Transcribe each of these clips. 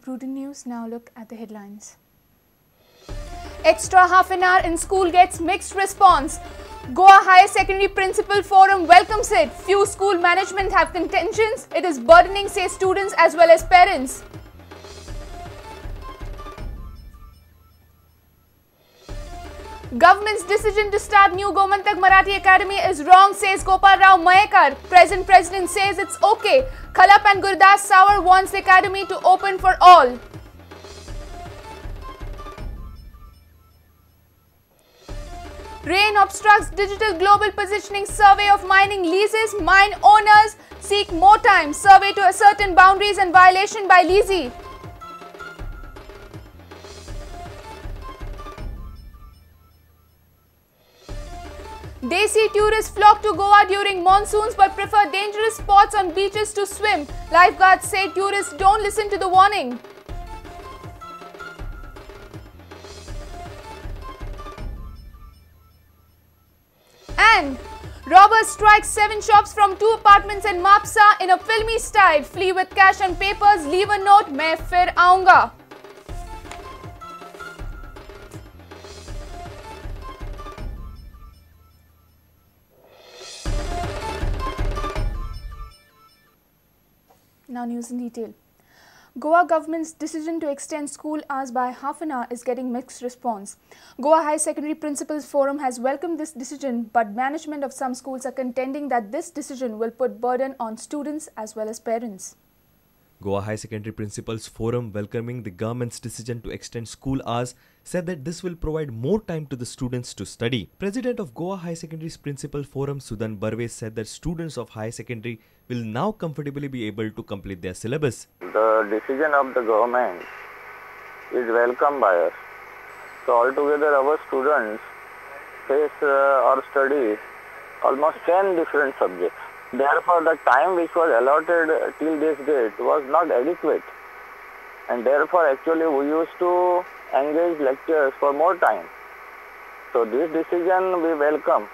Prudent News. Now look at the headlines. Extra half an hour in school gets mixed response. Goa Higher Secondary Principal Forum welcomes it. Few school management have contentions. It is burdening, say students as well as parents. Government's decision to start new Goa Marathi Academy is wrong, says Gopal Rao Mayekar. Present President says it's okay. Khalap and Gurdas Savar wants the academy to open for all. Rain obstructs digital global positioning survey of mining leases. Mine owners seek more time. Survey to ascertain boundaries and violation by leasee. Desi tourists flock to Goa during monsoons but prefer dangerous spots on beaches to swim. Lifeguards say tourists don't listen to the warning. And robbers strike 7 shops from 2 apartments in Mapsa in a filmy style. Flee with cash and papers, leave a note, main fir aaunga. Now news in detail. Goa government's decision to extend school hours by half an hour is getting mixed response. Goa Higher Secondary Principals Forum has welcomed this decision, but management of some schools are contending that this decision will put burden on students as well as parents. Goa High Secondary Principals Forum, welcoming the government's decision to extend school hours, said that this will provide more time to the students to study. President of Goa High Secondary Principal Forum, Sudan Barve, said that students of high secondary will now comfortably be able to complete their syllabus. The decision of the government is welcomed by us. So altogether our students face or study almost 10 different subjects. Therefore, the time which was allotted till this date was not adequate, and therefore actually we used to engage lecturers for more time. So this decision we welcome.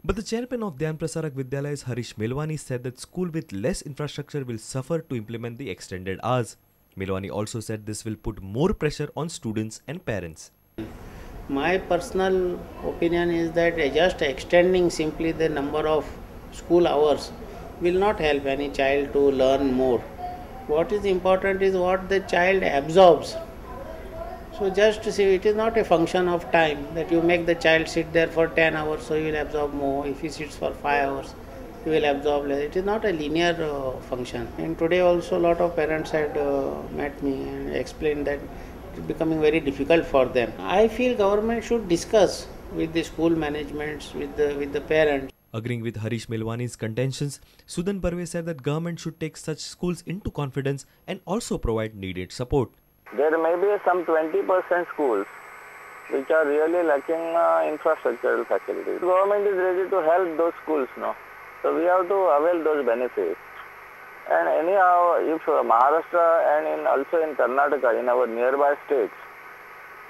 But the chairman of Dhyan Prasarak Vidyalayas, Harish Melwani, said that school with less infrastructure will suffer to implement the extended hours. Melwani also said this will put more pressure on students and parents. My personal opinion is that just extending simply the number of school hours will not help any child to learn more. What is important is what the child absorbs. So just to see, it is not a function of time that you make the child sit there for 10 hours, so he will absorb more. If he sits for 5 hours, he will absorb less. It is not a linear function. And today also a lot of parents had met me and explained that it is becoming very difficult for them. I feel government should discuss with the school managements, with the parents. Agreeing with Harish Melwani's contentions, Sudan Barve said that government should take such schools into confidence and also provide needed support. There may be some 20% schools which are really lacking infrastructural facilities. Government is ready to help those schools now. So we have to avail those benefits. And anyhow, if Maharashtra and also in Karnataka, in our nearby states,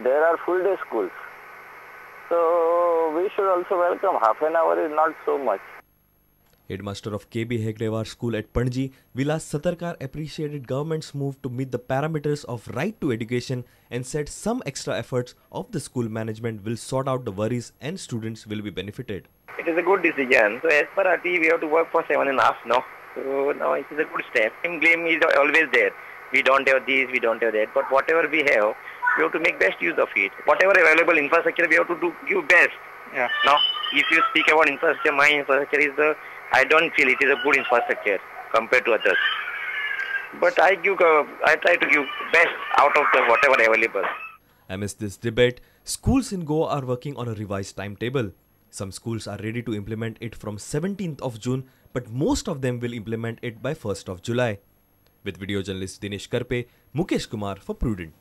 there are full day schools. So we should also welcome. Half an hour is not so much. Headmaster of KB Hegdewar School at Panji, Vilas Satarkar, appreciated government's move to meet the parameters of right to education and said some extra efforts of the school management will sort out the worries and students will be benefited. It is a good decision. So as per RT, we have to work for 7.5 now. So now it is a good step. Blame is always there. We don't have this, we don't have that. But whatever we have to make best use of it. Whatever available infrastructure, we have to give best. Yeah. Now, if you speak about infrastructure, my infrastructure is I don't feel it is a good infrastructure compared to others. But I try to give best out of the whatever available. Amidst this debate, schools in Goa are working on a revised timetable. Some schools are ready to implement it from 17th of June, but most of them will implement it by 1st of July. With video journalist Dinesh Karpe, Mukesh Kumar for Prudent.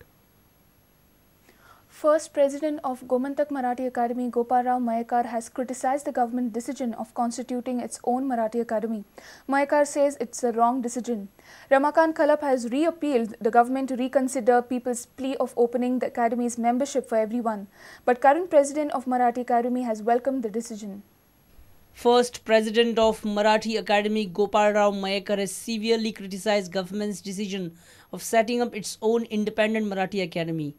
First President of Goa Marathi Academy, Gopal Rao Mayekar, has criticized the government decision of constituting its own Marathi Academy. Mayekar says it's a wrong decision. Ramakant Khalap has re-appealed the government to reconsider people's plea of opening the academy's membership for everyone. But current President of Marathi Academy has welcomed the decision. First President of Marathi Academy, Gopal Rao Mayekar, has severely criticized government's decision of setting up its own independent Marathi Academy.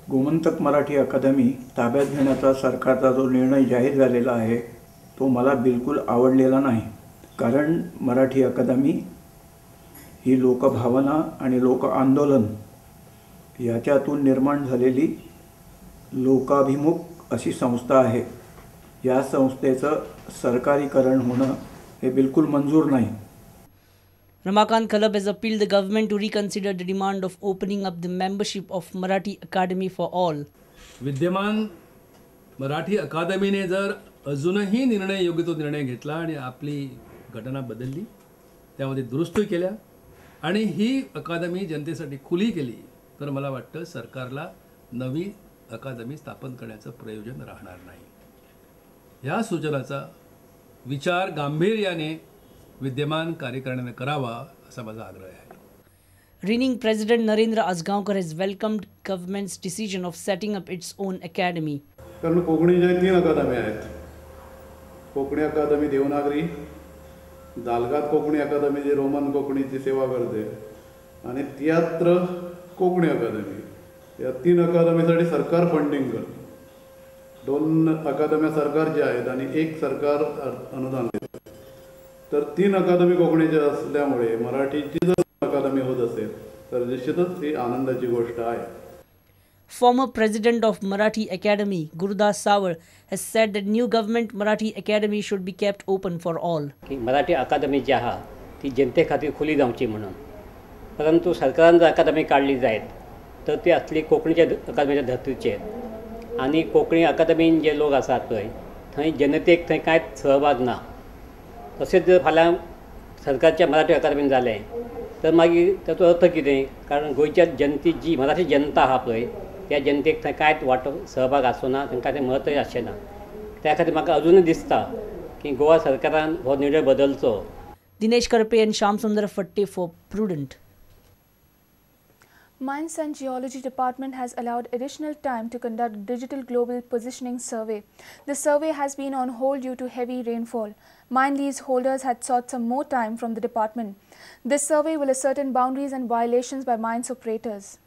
Gomantak Marathi अकादमी ताब्यात घेण्याचा सरकारचा जो निर्णय जाहीर झालेला आहे तो मला बिलकुल आवडलेला नाही. कारण मराठी अकादमी ही लोकभावना आणि लोक आंदोलन याच्यातून निर्माण झालेली लोकाभिमुख अशी संस्था आहे. या संस्थेचं सरकारीकरण होणं हे बिलकुल मंजूर नाही. Ramakant Khalab has appealed the government to reconsider the demand of opening up the membership of Marathi Academy for all. विद्यमान मराठी अकादमीने जर अजूनही योग्य तो निर्णय घेतला आणि आपली घटना बदलली, त्यामध्ये दुरुस्ती केल्या आणि ही अकादमी जनतेसाठी खुली केली, तर मला वाटतं सरकारला नवी अकादमी स्थापन करण्याचं प्रयोजन राहणार नाही. या सूचनाचा विचार गांभीर्याने विद्यमान कार्यकारिणीने करावा असा माझा आग्रह आहे. Reigning President Narendra Asgaonkar has welcomed government's decision of setting up its own academy. कारण कोकणीच्या 3 अकादमी आहेत. कोकणी अकादमी देवनागरी, दालगात कोकणी अकादमी जी रोमन कोकणीची सेवा करते आणि तियात्र कोकणी अकादमी. या 3 अकादमीसाठी सरकार फंडिंग करते. 2 अकादम्या सरकारच्या आहेत आणि 1 सरकार अनुदान देते. तर 3 अकादमी कोकणीच्या असल्यामुळे मराठीची जर अकादमी होत असेल तर निश्चितच ही आनंदाची गोष्ट आहे. Former president of Marathi Academy, Gurudas Sawar, has said that new government Marathi Academy should be kept open for all. की मराठी अकादमी जी आहा ती जनते खातीर खुली जावची म्हणून. परंतु सरकारान जर अकादमी काढली जायत तर ती असली कोंकणीच्या अकादमीच्या धर्तीचेर आणि कोंकणी अकादमीन जे लोक आसात पळय थंय जनतेक थंय कांयच सहभाग ना. तसेच जर फाल्यां सरकारच्या मराठी अकादमीन जालें तर मागीर ताचो अर्थ कितें? कारण गोंयच्या जनते जी मराठी जनता आहा पळय त्या जनतेक थंय कांयच वांटो सहभाग आसना, तांकां तें महत्वय आसचें ना. त्या खातीर म्हाका अजूनय दिसता की गोवा सरकारान हो निर्णय बदलचो. Dinesh Karpe and Shamsundar Fatte for Prudent. Mines and Geology Department has allowed additional time to conduct digital global positioning survey. The survey has been on hold due to heavy rainfall. Mine lease holders had sought some more time from the department. This survey will ascertain boundaries and violations by mines operators.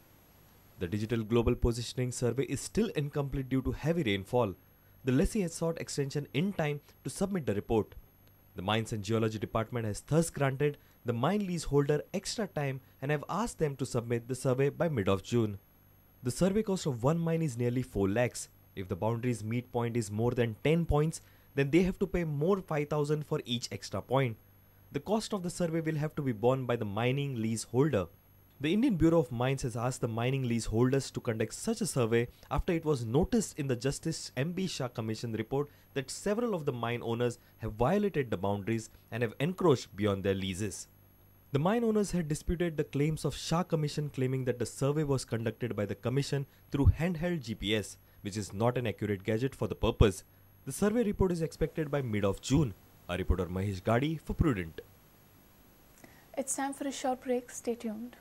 The digital global positioning survey is still incomplete due to heavy rainfall. The lessee has sought extension in time to submit the report. The Mines and Geology Department has thus granted the mine lease holder extra time and have asked them to submit the survey by mid of June. The survey cost of one mine is nearly 4 lakhs. If the boundary's meet point is more than 10 points, then they have to pay more 5,000 for each extra point. The cost of the survey will have to be borne by the mining lease holder. The Indian Bureau of Mines has asked the mining lease holders to conduct such a survey after it was noticed in the Justice M.B. Shah Commission report that several of the mine owners have violated the boundaries and have encroached beyond their leases. The mine owners had disputed the claims of Shah Commission, claiming that the survey was conducted by the Commission through handheld GPS, which is not an accurate gadget for the purpose. The survey report is expected by mid of June. Our reporter Mahesh Gadi for Prudent. It's time for a short break. Stay tuned.